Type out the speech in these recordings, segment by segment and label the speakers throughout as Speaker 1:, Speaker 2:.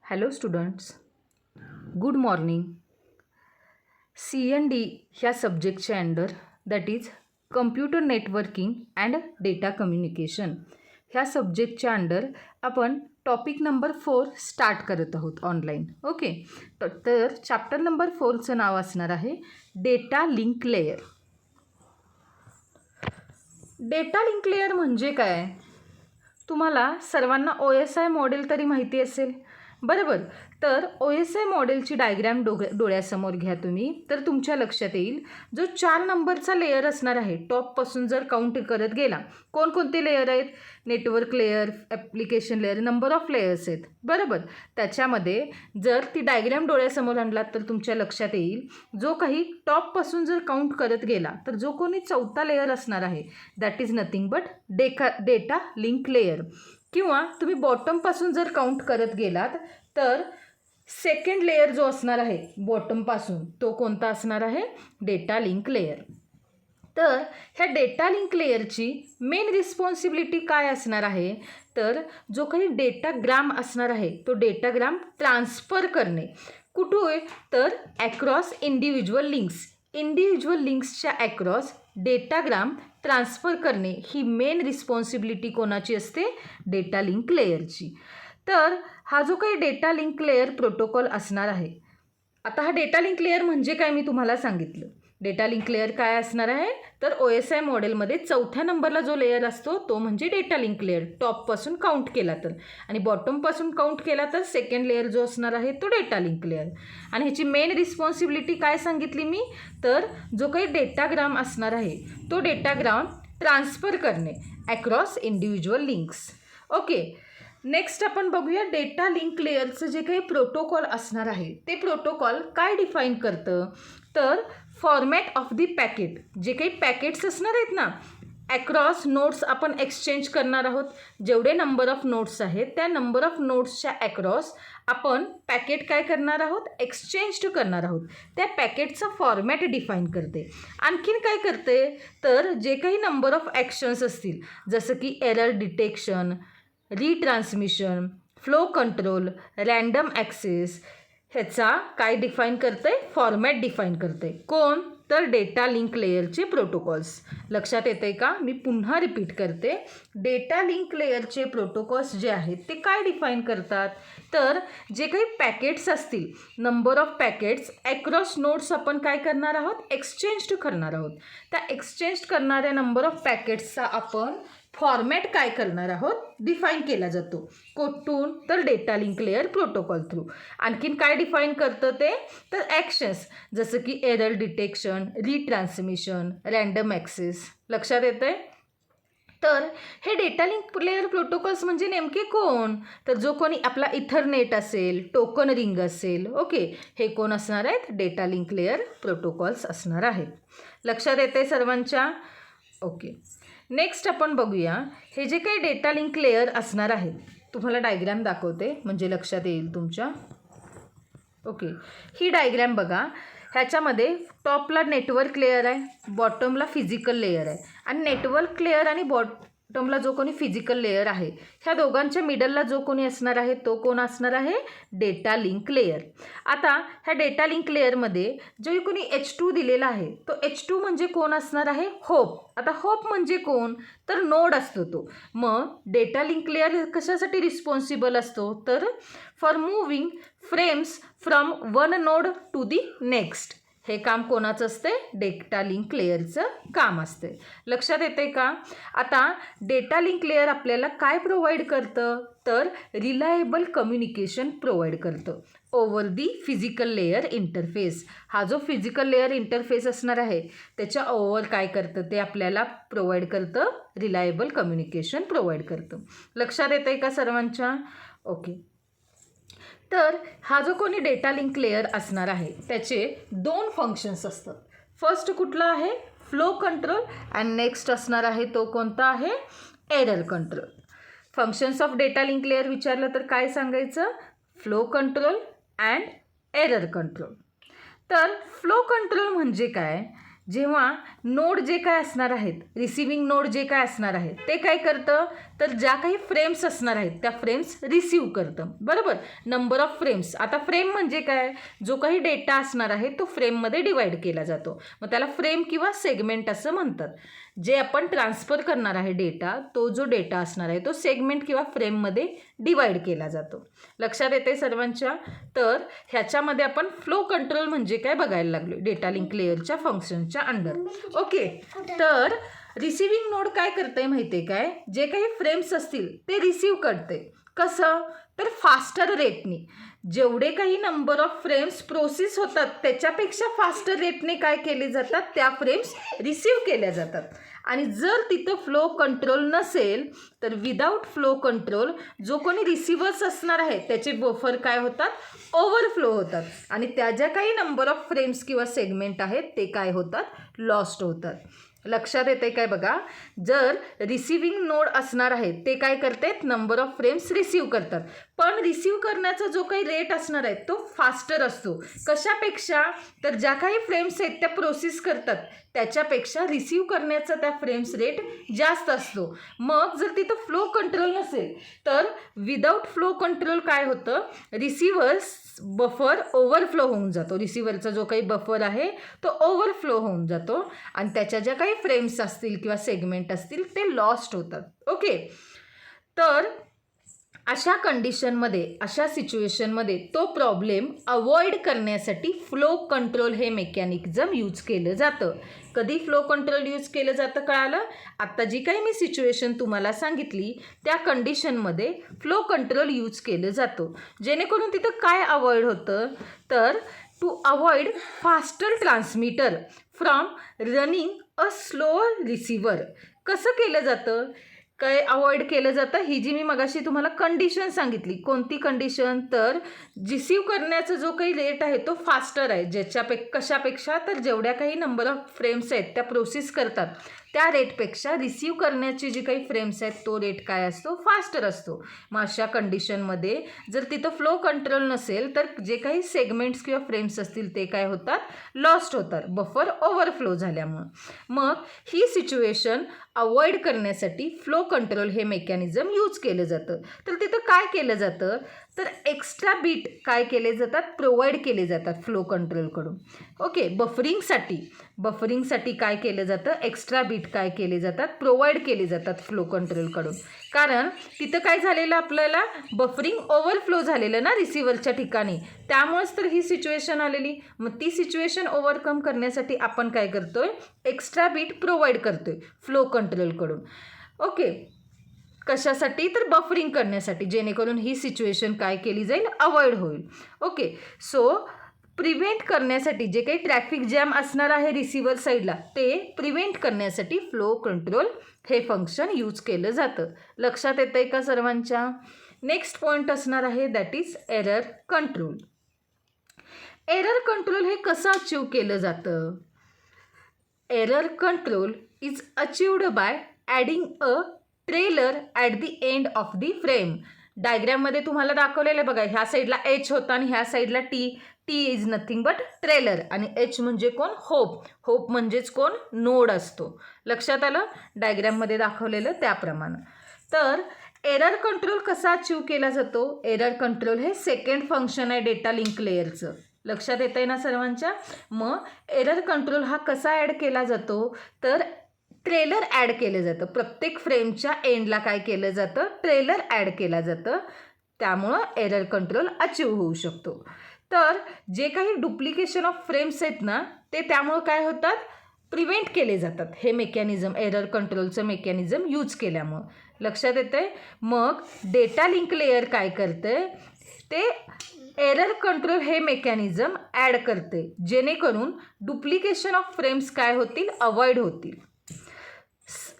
Speaker 1: Hello students, good morning. CND ह्या सब्जेक्टच्या under that is computer networking and data communication ह्या सब्जेक्टच्या under आपण टॉपिक नंबर 4 स्टार्ट करत आहोत ऑनलाईन. ओके, तर चॅप्टर नंबर 4चं नाव असणार आहे data link layer. Data link layer म्हणजे काय? तुम्हाला सर्वांना OSI मॉडेल तरी माहिती असेल, बरोबर. तर OSI मॉडेलची डायग्रॅम डोळ्यासमोर घ्या तुम्ही, तर तुमच्या लक्षात येईल जो 4 नंबरचा लेयर असणार आहे टॉपपासून जर काउंट करत गेला. कोणकोणते लेयर आहेत? Network layer, application layer, number of layers आहेत, बरोबर. त्याच्यामध्ये जर ती डायग्रॅम डोळ्यासमोर आणलात तर तुमच्या लक्षात येईल जो काही टॉपपासून जर काउंट करत गेला तर जो कोणी चौथा लेयर असणार आहे that is nothing but data link layer. किंवा तुम्ही बॉटमपासून जर काउंट करत गेलात तर सेकंड लेयर जो असणार आहे बॉटमपासून तो कोणता असणार आहे? Data link layer. तर ह्या डेटा लिंक लेयरची मेन रिस्पॉन्सिबिलिटी काय असणार आहे? तर जो काही डेटाग्राम असणार आहे तो डेटाग्राम ट्रान्सफर करणे. कुठे? तर ॲक्रॉस इंडिव्हिज्युअल लिंक्सच्या ॲक्रॉस डेटाग्राम ट्रान्सफर करणे ही मेन रिस्पॉन्सिबिलिटी कोणाची असते? डेटा लिंक लेयरची. तर हा जो काही डेटा लिंक लेयर प्रोटोकॉल असणार आहे, आता हा डेटा लिंक लेयर म्हणजे काय मी तुम्हाला सांगितलं. डेटा लिंक लेयर काय असणार आहे? तर OSI मॉडेलमध्ये चौथ्या नंबरला जो लेयर असतो तो म्हणजे डेटा लिंक लेयर, टॉपपासून काउंट केला तर, आणि बॉटमपासून काउंट केला तर सेकंड लेयर जो असणार आहे तो डेटा लिंक लेयर. आणि ह्याची मेन रिस्पॉन्सिबिलिटी काय सांगितली मी? तर जो काही डेटाग्राम असणार आहे तो डेटाग्राम ट्रान्सफर करणे across individual links. Okay, next आपण बघूया डेटा लिंक लेयरचं जे काही प्रोटोकॉल असणार आहे ते प्रोटोकॉल काय डिफाईन करतं? तर फॉर्मॅट ऑफ दी पॅकेट, जे काही पॅकेट्स असणार आहेत ना, ॲक्रॉस नोड्स आपण एक्सचेंज करणार आहोत. जेवढे नंबर ऑफ नोड्स आहेत त्या नंबर ऑफ नोड्सच्या ॲक्रॉस आपण पॅकेट काय करणार आहोत? एक्सचेंज करणार आहोत. त्या पॅकेटचा फॉर्मॅट डिफाईन करते. आणखीन काय करते? तर जे काही नंबर ऑफ ॲक्शन्स असतील जसं की error detection, retransmission, flow control, random access, ह्याचा काय डिफाईन करते? फॉर्मॅट डिफाईन करते. कोण? तर डेटा लिंक लेयरचे प्रोटोकॉल्स. लक्षात येतं आहे का? मी पुन्हा रिपीट करते. डेटा लिंक लेयरचे प्रोटोकॉल्स जे आहेत ते काय डिफाईन करतात? तर जे काही पॅकेट्स असतील, number of packets across nodes आपण काय करणार आहोत? एक्सचेंज करणार आहोत. त्या एक्सचेंज करणाऱ्या नंबर ऑफ पॅकेट्सचा आपण फॉर्मॅट काय करणार आहोत? डिफाईन केला जातो. कुठून? तर data link layer protocol through. आणखीन काय डिफाईन करतं ते? तर ॲक्शन्स जसं की error detection, retransmission, random access. लक्षात येतं आहे? तर हे डेटा लिंक लेयर प्रोटोकॉल्स म्हणजे नेमके कोण? तर जो कोणी आपला इथरनेट असेल, टोकन रिंग असेल, ओके, हे कोण असणार आहेत? डेटा लिंक लेयर प्रोटोकॉल्स असणार आहेत. लक्षात येते सर्वांच्या? ओके, नेक्स्ट आपण बघूया हे जे काही डेटा लिंक लेयर असणार आहे, तुम्हाला डायग्रॅम दाखवते म्हणजे लक्षात येईल तुमच्या. ओके, ही डायग्रॅम बघा. ह्याच्यामध्ये टॉपला नेटवर्क लेयर आहे, बॉटमला फिजिकल लेयर आहे. आणि नेटवर्क लेयर आणि बॉटमला जो कोणी फिजिकल लेयर आहे ह्या दोघांच्या मिडलला जो कोणी असणार आहे तो कोण असणार आहे? Data link layer. आता ह्या डेटा लिंक लेयरमध्ये जो कोणी H2 दिलेला आहे तो H2 म्हणजे कोण असणार आहे? होप. आता होप म्हणजे कोण? तर नोड असतो तो. मग डेटा लिंक लेयर कशासाठी रिस्पॉन्सिबल असतो? तर for moving frames from one node to the next. हे काम कोणाचं असते? डेटा लिंक लेयरचं काम असते. लक्षात येते का? आता डेटा लिंक लेयर आपल्याला काय प्रोव्हाइड करतं? तर रिलायबल कम्युनिकेशन प्रोव्हाइड करतं ओव्हर दी फिजिकल लेयर इंटरफेस. हा जो फिजिकल लेयर इंटरफेस असणार आहे त्याच्या ओव्हर काय करतं? ते आपल्याला प्रोव्हाइड करतं, रिलायबल कम्युनिकेशन प्रोव्हाइड करतं. लक्षात येतं आहे का सर्वांच्या? ओके, तर हा जो कोणी डेटा लिंक लेयर असणार आहे त्याचे 2 फंक्शन्स असतात. फर्स्ट कुठला आहे? Flow control. आणि नेक्स्ट असणार आहे तो कोणता आहे? Error control. Functions of data link layer विचारलं तर काय सांगायचं? Flow control and error control. तर फ्लो कंट्रोल म्हणजे काय? जेव्हा नोड जे काय असणार आहेत, रिसिविंग नोड जे काय असणार आहे ते काय करतं, तर ज्या काही फ्रेम्स असणार आहेत त्या फ्रेम्स रिसीव्ह करतं. बरोबर, नंबर ऑफ फ्रेम्स. आता फ्रेम म्हणजे काय, जो काही डेटा असणार आहे तो फ्रेममध्ये डिवाइड केला जातो, मग त्याला फ्रेम किंवा सेगमेंट असं म्हणतात. जे आपण ट्रान्सफर करणार आहे डेटा, तो जो डेटा असणार आहे तो सेगमेंट किंवा फ्रेममध्ये डिवाइड केला जातो. लक्षात येते सर्वांच्या? तर ह्याच्यामध्ये आपण फ्लो कंट्रोल म्हणजे काय बघायला लागलो डेटा लिंक लेअरच्या फंक्शनच्या अंडर. ओके, तर रिसिविंग नोड काय करते माहिती आहे काय, जे काही फ्रेम्स असतील ते रिसीव्ह करते. कसं, तर फास्टर रेटनी. जेवढे काही नंबर ऑफ फ्रेम्स प्रोसेस होतात त्याच्यापेक्षा फास्टर रेटने काय केले जातात, त्या फ्रेम्स रिसीव्ह केल्या जातात. आणि जर तिथं फ्लो कंट्रोल नसेल तर विदाऊट फ्लो कंट्रोल जो कोणी रिसिव्हर्स असणार आहे त्याचे बफर काय होतात, ओव्हरफ्लो होतात. आणि त्या ज्या काही नंबर ऑफ फ्रेम्स किंवा सेगमेंट आहेत ते काय होतात, लॉस्ट होतात. लक्षात येते काय बघा, जर रिसिविंग नोड असणार आहे ते काय करतात, नंबर ऑफ फ्रेम्स रिसीव्ह करतात, पण रिसीव्ह करण्याचा जो काही रेट असणार आहे तो फास्टर असतो. कशापेक्षा, तर ज्या काही फ्रेम्स आहेत त्या प्रोसेस करतात त्याच्यापेक्षा रिसीव्ह करण्याचा त्या फ्रेम्स रेट जास्त असतो. मग जर तिथं फ्लो कंट्रोल नसेल तर विदाऊट फ्लो कंट्रोल काय होतं, रिसिव्हर्स बफर ओव्हरफ्लो होऊन जातो. रिसिव्हरचा जो काही बफर आहे तो ओव्हरफ्लो होऊन जातो आणि त्याच्या ज्या काही फ्रेम्स असतील किंवा सेगमेंट असतील ते लॉस्ट होतात. ओके, तर अशा कंडिशनमध्ये, अशा सिच्युएशनमध्ये तो प्रॉब्लेम अवॉइड करण्यासाठी फ्लो कंट्रोल हे मेकॅनिझम यूज केलं जातं. कधी फ्लो कंट्रोल यूज केलं जातं कळालं? आत्ता जी काही मी सिच्युएशन तुम्हाला सांगितली त्या कंडिशनमध्ये फ्लो कंट्रोल यूज केलं जातं. जेणेकरून तिथं काय अवॉइड होतं, तर to avoid faster transmitter from running a slow receiver. कसं केलं जातं, काय अवॉइड केलं जातं, ही जी मी मगाशी तुम्हाला कंडिशन सांगितली. कोणती कंडिशन, तर रिसीव्ह करण्याचा जो काही रेट आहे तो फास्टर आहे. कशापेक्षा, तर जेवढ्या काही नंबर ऑफ फ्रेम्स आहेत त्या प्रोसेस करतात त्या रेटपेक्षा रिसीव्ह करण्याची जी काही फ्रेम्स आहेत तो रेट काय असतो, फास्टर असतो. मग अशा कंडिशनमध्ये जर तिथं फ्लो कंट्रोल नसेल तर जे काही सेगमेंट्स किंवा फ्रेम्स असतील ते काय होतात, लॉस्ट होतात, बफर ओव्हरफ्लो झाल्यामुळं. मग ही सिच्युएशन अवॉइड करण्यासाठी फ्लो कंट्रोल हे मेकॅनिझम यूज केलं जातं. तर तिथं काय केलं जातं, तर एक्स्ट्रा बीट काय केले जातात, प्रोव्हाइड केले जातात फ्लो कंट्रोलकडून. ओके, बफरिंगसाठी काय केलं जातं, एक्स्ट्रा बीट काय केले जातात, प्रोव्हाइड केले जातात फ्लो कंट्रोलकडून. कारण तिथं काय झालेलं, आपल्याला बफरिंग ओव्हरफ्लो झालेलं ना रिसिव्हरच्या ठिकाणी, त्यामुळेच तर ही सिच्युएशन आलेली. मग ती सिच्युएशन ओव्हरकम करण्यासाठी आपण काय करतोय, एक्स्ट्रा बीट प्रोव्हाइड करतोय फ्लो कंट्रोलकडून. ओके, कशासाठी, तर बफरिंग करण्यासाठी, जेणेकरून ही सिच्युएशन काय केली जाईल, अवॉइड होईल. ओके, सो प्रिव्हेंट करण्यासाठी जे काही ट्रॅफिक जॅम असणार आहे रिसिव्हर साईडला ते प्रिव्हेंट करण्यासाठी फ्लो कंट्रोल हे फंक्शन यूज केलं जातं. लक्षात येतं आहे का सर्वांच्या? नेक्स्ट पॉईंट असणार आहे that is error control. Error control हे कसं अचीव केलं जातं? Error control is achieved by adding a trailer at the end of the frame. डायग्रॅममध्ये तुम्हाला दाखवलेलं बघा, ह्या साईडला एच होता आणि ह्या साईडला T. T is nothing but trailer आणि एच म्हणजे कोण, होप. होप म्हणजेच कोण, नोड असतो. लक्षात आलं, डायग्रॅममध्ये दाखवलेलं त्याप्रमाणे. तर एरर कंट्रोल कसा अचीव केला जातो? एरर कंट्रोल हे सेकंड फंक्शन आहे डेटा लिंक लेअरचं. लक्षात येतं आहे ना सर्वांच्या? मग एरर कंट्रोल हा कसा ॲड केला जातो, तर ट्रेलर ॲड केलं जातं. प्रत्येक फ्रेमच्या एंडला काय केलं जातं, ट्रेलर ॲड केला जातं. त्यामुळं एरर कंट्रोल अचीव होऊ शकतो. तर जे काही डुप्लिकेशन ऑफ फ्रेम्स आहेत ना ते त्यामुळं काय होतात, प्रिव्हेंट केले जातात. हे मेकॅनिझम, एरर कंट्रोलचं मेकॅनिझम यूज केल्यामुळं. लक्षात येतं आहे? मग डेटा लिंक लेअर काय करते, ते एरर कंट्रोल हे मेकॅनिझम ॲड करते, जेणेकरून डुप्लिकेशन ऑफ फ्रेम्स काय होतील, अवॉइड होतील.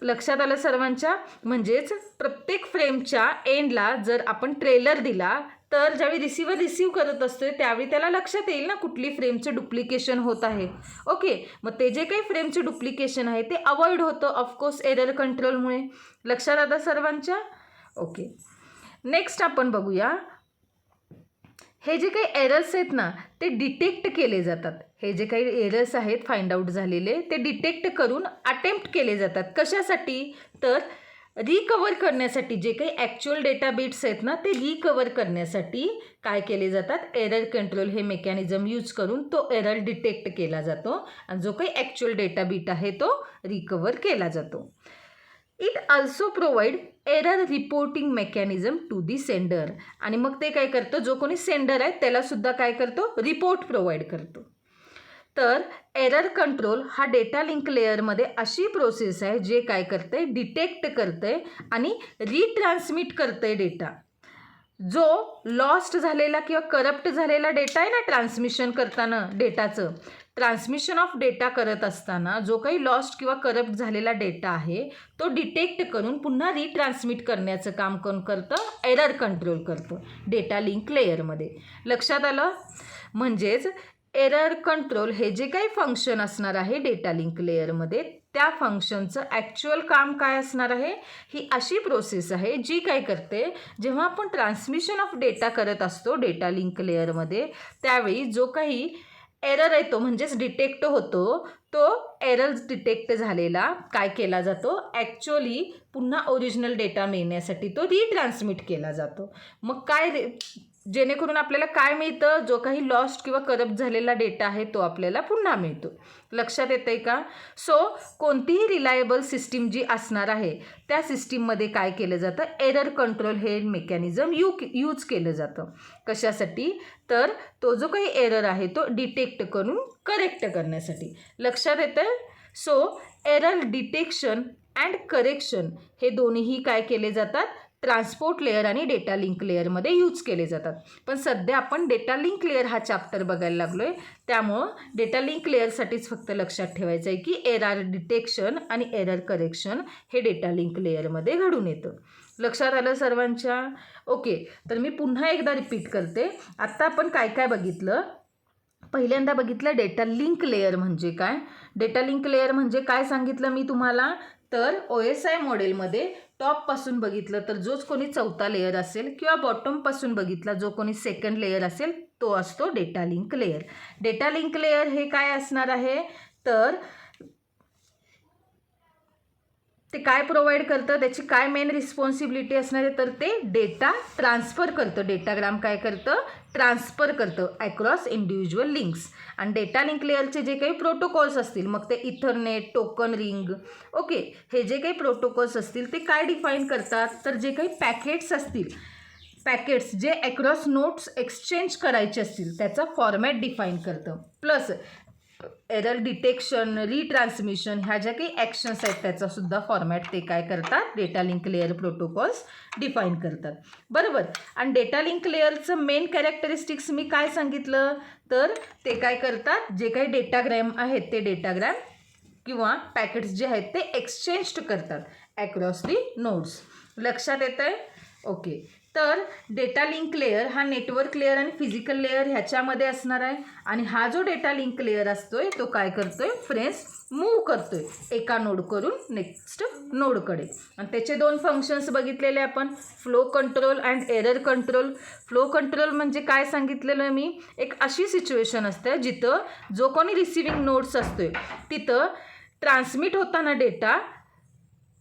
Speaker 1: लक्षात आलं सर्वांच्या? म्हणजेच प्रत्येक फ्रेमच्या एंडला जर आपण ट्रेलर दिला तर ज्यावेळी रिसिव्हर रिसीव्ह करत असतोय त्यावेळी त्याला लक्षात येईल ना कुठली फ्रेमचं डुप्लिकेशन होत आहे. ओके, मग ते जे काही फ्रेमचं डुप्लिकेशन आहे ते अवॉइड होतं ऑफकोर्स एरर कंट्रोलमुळे. लक्षात आलं सर्वांच्या? ओके, नेक्स्ट आपण बघूया, हे जे काही एरर्स आहेत ना ते डिटेक्ट केले जातात. हे जे काही एरर्स आहेत फाइंड आउट झालेले ते डिटेक्ट करून अटेम्प्ट केले जातात. कशासाठी? तर रिकवर करण्यासाठी. जे काही ॲक्च्युअल डेटा बिट्स आहेत ना ते रिकवर करण्यासाठी काय केले जातात, एरर कंट्रोल हे मेकॅनिझम यूज करून तो एरर डिटेक्ट केला जातो आणि जो काही ॲक्च्युअल डेटा बिट आहे तो रिकवर केला जातो. It also provide error reporting mechanism to the sender. आणि मग ते काय करतं, जो कोणी सेंडर आहे त्यालासुद्धा काय करतो, रिपोर्ट प्रोव्हाइड करतो. तर एरर कंट्रोल हा डेटा लिंक लेअरमध्ये अशी प्रोसेस आहे जे काय करते, डिटेक्ट करते आणि रिट्रान्समिट करते डेटा. जो लॉस्ट झालेला किंवा करप्ट झालेला डेटा आहे ना, ट्रान्समिशन करताना डेटाचं ट्रान्समिशन ऑफ डेटा करत असताना जो काही लॉस्ट किंवा करप्ट झालेला डेटा आहे तो डिटेक्ट करून पुन्हा रिट्रान्समिट करण्याचं काम कोण करतं, एरर कंट्रोल करतं डेटा लिंक लेअरमध्ये. लक्षात आलं? म्हणजेच एरर कंट्रोल हे जे काही फंक्शन असणार आहे डेटा लिंक लेअरमध्ये त्या फंक्शनचं ॲक्च्युअल काम काय असणार आहे, ही अशी प्रोसेस आहे जी काय करते, जेव्हा आपण ट्रान्समिशन ऑफ डेटा करत असतो डेटा लिंक लेअरमध्ये त्यावेळी जो काही एरर आहे तो म्हणजेच डिटेक्ट होतो, तो एरर डिटेक्ट झालेला काय केला जातो, ॲक्च्युअली पुन्हा ओरिजिनल डेटा मिळण्यासाठी तो रिट्रान्समिट केला जातो. मग काय जेणेकरून आपल्याला काय मिळतं, जो काही लॉस्ट किंवा करप्ट झालेला डेटा आहे तो आपल्याला पुन्हा मिळतो. लक्षात येतं आहे का? सो कोणतीही रिलायबल सिस्टीम जी असणार आहे त्या सिस्टीममध्ये काय केलं जातं, एरर कंट्रोल हे मेकॅनिझम यूज केलं जातं. कशासाठी? तर तो जो काही एरर आहे तो डिटेक्ट करून करेक्ट करण्यासाठी. लक्षात येतं? So error detection and correction हे दोन्हीही काय केले जातात, ट्रान्सपोर्ट लेअर आणि डेटा लिंक लेअरमध्ये यूज केले जातात. पण सध्या आपण डेटा लिंक लेअर हा चॅप्टर बघायला लागलो आहे, त्यामुळं डेटा लिंक लेअरसाठीच फक्त लक्षात ठेवायचं आहे की एरर डिटेक्शन आणि एरर करेक्शन हे डेटा लिंक लेअरमध्ये घडून येतं. लक्षात आलं सर्वांच्या? ओके, तर मी पुन्हा एकदा रिपीट करते. आत्ता आपण काय काय बघितलं. पहिल्यांदा बघितलं डेटा लिंक लेअर म्हणजे काय. डेटा लिंक लेअर म्हणजे काय सांगितलं मी तुम्हाला, तर OSI मॉडेलमध्ये टॉपपासून बघितलं तर जोच कोणी चौथा लेअर असेल किंवा बॉटमपासून बघितला जो कोणी सेकंड लेअर असेल तो असतो data link layer. Data link layer हे काय असणार आहे, तर ते काय प्रोव्हाइड करतं, त्याची काय मेन रिस्पॉन्सिबिलिटी असणार आहे, तर ते डेटा ट्रान्सफर करतं. डेटाग्राम काय करतं, ट्रान्सफर करतं अक्रॉस इंडिव्हिज्युअल लिंक्स. आणि डेटा लिंक लेअरचे जे काही प्रोटोकॉल्स असतील, मग ते इथरनेट, टोकन रिंग, ओके, हे जे काही प्रोटोकॉल्स असतील ते काय डिफाईन करतात, तर जे काही पॅकेट्स असतील, पॅकेट्स जे अक्रॉस नोट्स एक्सचेंज करायचे असतील त्याचा फॉर्मॅट डिफाईन करतं. प्लस एरर डिटेक्शन, रिट्रान्समिशन ह्या ज्या काही ॲक्शन्स आहेत त्याचासुद्धा फॉर्मॅट ते काय करतात, data link layer protocols define करतात. बरोबर. आणि डेटा लिंक लेअरचं मेन कॅरेक्टरिस्टिक्स मी काय सांगितलं, तर ते काय करतात, जे काही डेटाग्रॅम आहेत ते डेटाग्रॅम किंवा पॅकेट्स जे आहेत ते एक्सचेंज करतात ॲक्रॉस दी नोड्स. लक्षात येतं आहे? ओके, तर डेटा लिंक लेअर हा नेटवर्क लेअर आणि फिजिकल लेअर ह्याच्यामध्ये असणार आहे. आणि हा जो डेटा लिंक लेअर असतोय तो काय करतोय, फ्रेम्स मूव्ह करतोय एका नोड करून नेक्स्ट नोडकडे. आणि त्याचे दोन फंक्शन्स बघितलेले आपण, flow control and error control. Flow control म्हणजे काय सांगितलेलं मी, एक अशी सिच्युएशन असते जिथं जो कोणी रिसिविंग नोड्स असतोय तिथं ट्रान्समिट होताना डेटा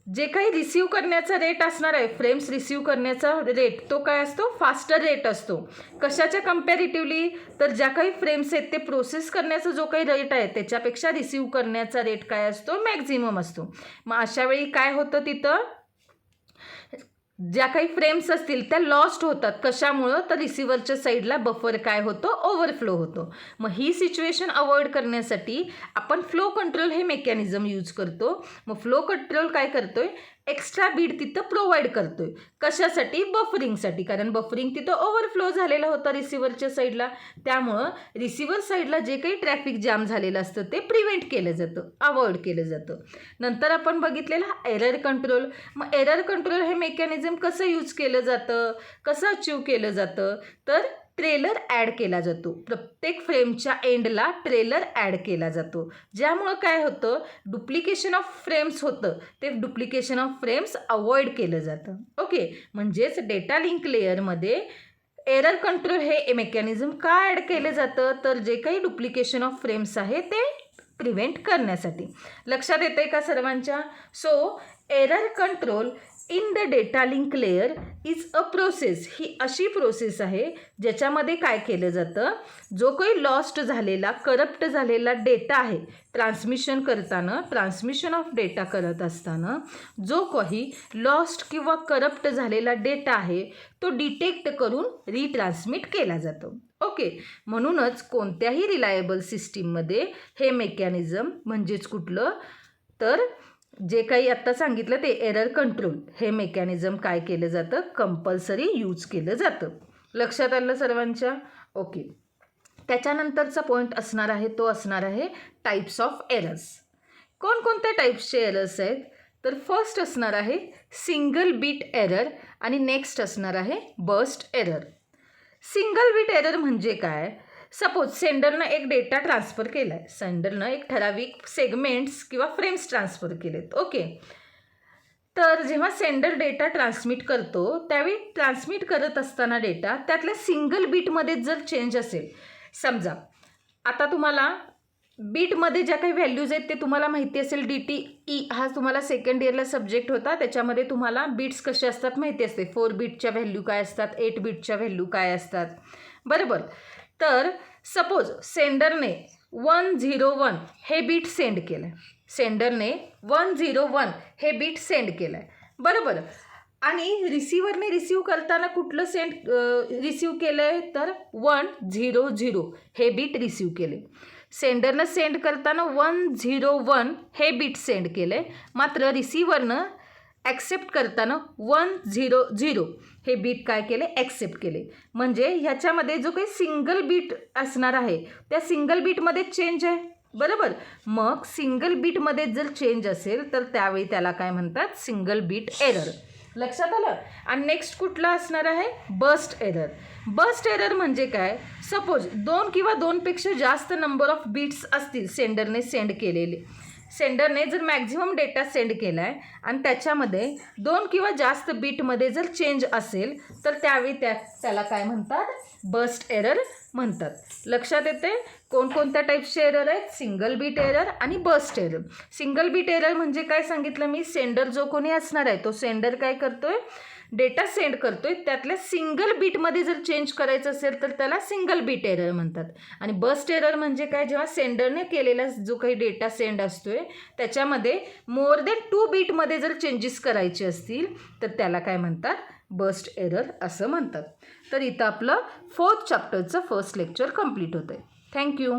Speaker 1: जे काही रिसीव्ह करण्याचा रेट असणार आहे, फ्रेम्स रिसीव्ह करण्याचा रेट तो काय असतो, फास्टर रेट असतो. कशाच्या कंपॅरेटिव्हली, तर ज्या काही फ्रेम्स आहेत ते प्रोसेस करण्याचा जो काही रेट आहे त्याच्यापेक्षा रिसीव्ह करण्याचा रेट काय असतो, मॅक्झिमम असतो. मग अशा वेळी काय होतं, तिथं ज्या काही फ्रेम्स असतील त्या लॉस्ट होतात. कशामुळं, तर रिसिव्हरच्या साईडला बफर काय होतो, ओव्हरफ्लो होतो. मग ही सिच्युएशन अवॉइड करण्यासाठी आपण फ्लो कंट्रोल हे मेकॅनिझम यूज करतो. मग फ्लो कंट्रोल काय करतोय, एक्स्ट्रा बीट तिथं प्रोव्हाइड करतोय. कशासाठी, बफरिंगसाठी. कारण बफरिंग तिथं ओव्हरफ्लो झालेला होता रिसिव्हरच्या साईडला, त्यामुळं रिसिव्हर साईडला जे काही ट्रॅफिक जॅम झालेलं असतं ते प्रिव्हेंट केलं जातं, अवॉइड केलं जातं. नंतर आपण बघितलेलं एरर कंट्रोल. मग एरर कंट्रोल हे मेकॅनिझम कसं यूज केलं जातं, कसं अचीव केलं जातं, तर ट्रेलर ॲड केला जातो. प्रत्येक फ्रेमच्या एंडला ट्रेलर ॲड केला जातो, ज्यामुळं काय होतं, डुप्लिकेशन ऑफ फ्रेम्स होतं, ते डुप्लिकेशन ऑफ फ्रेम्स अवॉइड केलं जातं. ओके, म्हणजेच डेटा लिंक लेअरमध्ये एरर कंट्रोल हे मेकॅनिझम का ॲड केलं जातं, तर जे काही डुप्लिकेशन ऑफ फ्रेम्स आहे ते प्रिव्हेंट करण्यासाठी. लक्षात येते का सर्वांच्या? So error control in the data link layer is a process. ही अशी प्रोसेस आहे ज्याच्यामध्ये काय केलं जातं, जो काही लॉस्ट झालेला करप्ट झालेला डेटा आहे ट्रान्समिशन ऑफ डेटा करत असताना जो काही लॉस्ट किंवा करप्ट झालेला डेटा आहे तो डिटेक्ट करून रिट्रान्समिट केला जातो. ओके, म्हणूनच कोणत्याही रिलायबल सिस्टीममध्ये हे मेकॅनिझम म्हणजेच कुठलं, तर जे काही आत्ता सांगितलं ते एरर कंट्रोल हे मेकॅनिझम काय केलं जातं, कंपल्सरी यूज केलं जातं. लक्षात आलं सर्वांच्या? ओके, त्याच्यानंतरचा पॉईंट असणार आहे तो असणार आहे टाईप्स ऑफ एरर्स. कोणकोणत्या टाईप्सचे एरर्स आहेत, तर फर्स्ट असणार आहे सिंगल बीट एरर आणि नेक्स्ट असणार आहे burst error. Single bit error म्हणजे काय, सपोज सेंडरनं एक डेटा ट्रान्सफर केला आहे, सेंडरनं एक ठराविक सेगमेंट्स किंवा फ्रेम्स ट्रान्सफर केलेत. ओके, तर जेव्हा सेंडर डेटा ट्रान्समिट करतो त्यावेळी ट्रान्समिट करत असताना डेटा त्यातल्या सिंगल बीटमध्ये जर चेंज असेल, समजा आता तुम्हाला बीटमध्ये ज्या काही व्हॅल्यूज आहेत ते तुम्हाला माहिती असेल, DTE हा तुम्हाला सेकंड इयरला सब्जेक्ट होता, त्याच्यामध्ये तुम्हाला बीट्स कसे असतात माहिती असते. 4 बीटच्या व्हॅल्यू काय असतात, 8 बीटच्या व्हॅल्यू काय असतात, बरोबर. तर सपोज सेंडरने 101 हे बीट सेंड केलं आहे, सेंडरने 101 हे बीट सेंड केलं आहे, बरोबर. आणि रिसिव्हरने रिसीव करताना कुठलं रिसीव केलं आहे, तर 100 हे बीट रिसीव केले. सेंडरनं सेंड करताना 101 हे बीट सेंड केलं आहे, मात्र रिसिव्हरनं ॲक्सेप्ट करताना 100 हे बीट काय केले, ॲक्सेप्ट केले. म्हणजे ह्याच्यामध्ये जो काही सिंगल बीट असणार आहे त्या सिंगल बीटमध्ये चेंज आहे, बरोबर. मग सिंगल बीटमध्ये जर चेंज असेल तर त्यावेळी त्याला काय म्हणतात, सिंगल बीट एरर. लक्षात आलं. आणि नेक्स्ट कुठला असणार आहे, बर्स्ट एरर. बर्स्ट एरर म्हणजे काय, सपोज 2 किंवा 2पेक्षा जास्त नंबर ऑफ बीट्स असतील सेंडरने सेंड केलेले, सेंडरने जर मॅक्झिमम डेटा सेंड केला आहे आणि त्याच्यामध्ये 2 किंवा जास्त बीटमध्ये जर चेंज असेल तर त्यावेळी त्याला काय म्हणतात, बर्स्ट एरर म्हणतात. लक्षात येते कोणकोणत्या टाईप्सचे एरर आहेत, सिंगल बीट एरर आणि burst error. Single bit error म्हणजे काय सांगितलं मी, सेंडर जो कोणी असणार आहे तो सेंडर काय करतोय, डेटा सेंड करतोय, त्यातल्या सिंगल बीटमध्ये जर चेंज करायचं असेल तर त्याला सिंगल बीट एरर म्हणतात. आणि बर्स्ट एरर म्हणजे काय, जेव्हा सेंडरने केलेला जो काही डेटा सेंड असतोय त्याच्यामध्ये मोर दॅन 2 बीटमध्ये जर चेंजेस करायचे असतील तर त्याला काय म्हणतात, बर्स्ट एरर असं म्हणतात. तर इथं आपलं 4th चॅप्टरचं फर्स्ट लेक्चर कंप्लीट होतं आहे. थँक्यू.